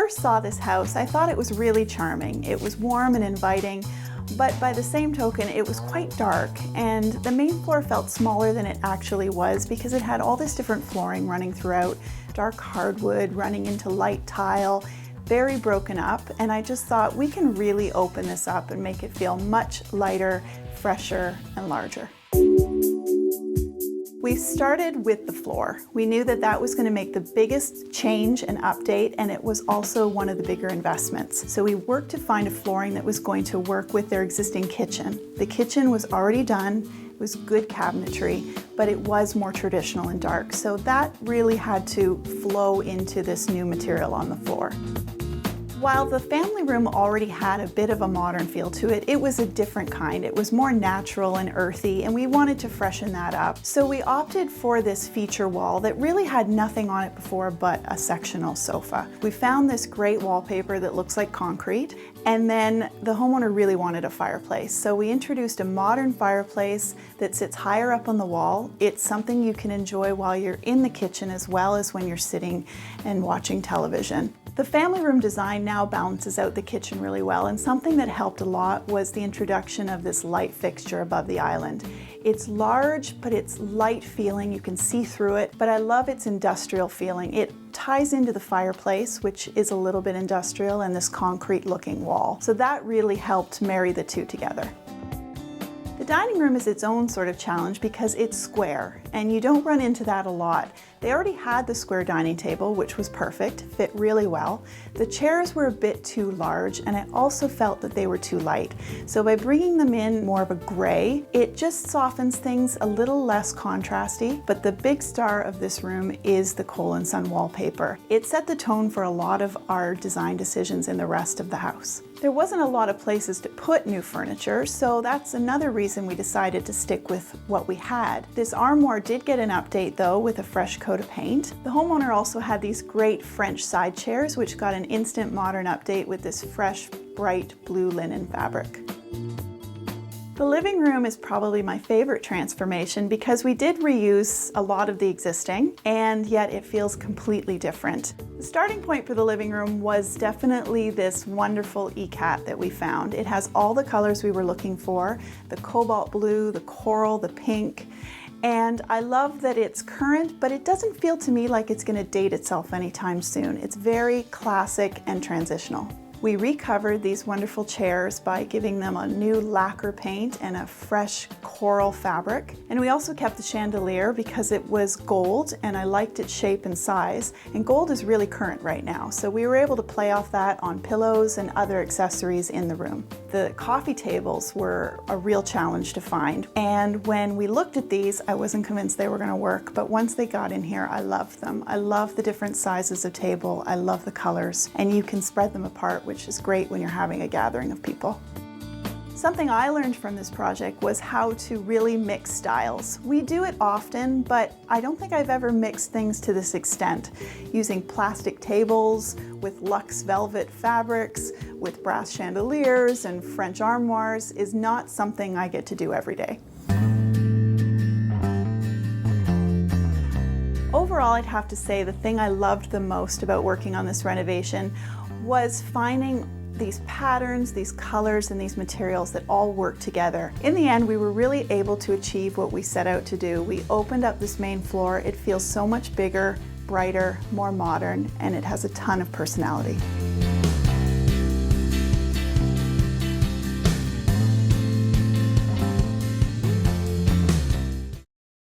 first saw this house, I thought it was really charming. It was warm and inviting, but by the same token, it was quite dark, and the main floor felt smaller than it actually was because it had all this different flooring running throughout, dark hardwood running into light tile, very broken up, and I just thought we can really open this up and make it feel much lighter, fresher, and larger. We started with the floor. We knew that that was going to make the biggest change and update, and it was also one of the bigger investments. So we worked to find a flooring that was going to work with their existing kitchen. The kitchen was already done, it was good cabinetry, but it was more traditional and dark. So that really had to flow into this new material on the floor. While the family room already had a bit of a modern feel to it, it was a different kind. It was more natural and earthy, and we wanted to freshen that up. So we opted for this feature wall that really had nothing on it before but a sectional sofa. We found this great wallpaper that looks like concrete, and then the homeowner really wanted a fireplace. So we introduced a modern fireplace that sits higher up on the wall. It's something you can enjoy while you're in the kitchen as well as when you're sitting and watching television. The family room design now balances out the kitchen really well, and something that helped a lot was the introduction of this light fixture above the island. It's large, but it's light feeling, you can see through it, but I love its industrial feeling. It ties into the fireplace, which is a little bit industrial, and this concrete looking wall. So that really helped marry the two together. The dining room is its own sort of challenge because it's square, and you don't run into that a lot. They already had the square dining table, which was perfect, fit really well. The chairs were a bit too large, and I also felt that they were too light. So by bringing them in more of a gray, it just softens things a little less contrasty, but the big star of this room is the Cole & Son wallpaper. It set the tone for a lot of our design decisions in the rest of the house. There wasn't a lot of places to put new furniture, so that's another reason we decided to stick with what we had. This armoire did get an update though, with a fresh coat of paint. The homeowner also had these great French side chairs, which got an instant modern update with this fresh, bright blue linen fabric. The living room is probably my favorite transformation because we did reuse a lot of the existing, and yet it feels completely different. The starting point for the living room was definitely this wonderful ECAT that we found. It has all the colors we were looking for, the cobalt blue, the coral, the pink, and I love that it's current, but it doesn't feel to me like it's going to date itself anytime soon. It's very classic and transitional. We recovered these wonderful chairs by giving them a new lacquer paint and a fresh coral fabric. And we also kept the chandelier because it was gold and I liked its shape and size. And gold is really current right now, so we were able to play off that on pillows and other accessories in the room. The coffee tables were a real challenge to find. And when we looked at these, I wasn't convinced they were going to work, but once they got in here, I loved them. I love the different sizes of table. I love the colors, and you can spread them apart, which is great when you're having a gathering of people. Something I learned from this project was how to really mix styles. We do it often, but I don't think I've ever mixed things to this extent. Using plastic tables with luxe velvet fabrics, with brass chandeliers and French armoires is not something I get to do every day. Overall, I'd have to say the thing I loved the most about working on this renovation was finding these patterns, these colors, and these materials that all work together. In the end, we were really able to achieve what we set out to do. We opened up this main floor. It feels so much bigger, brighter, more modern, and it has a ton of personality.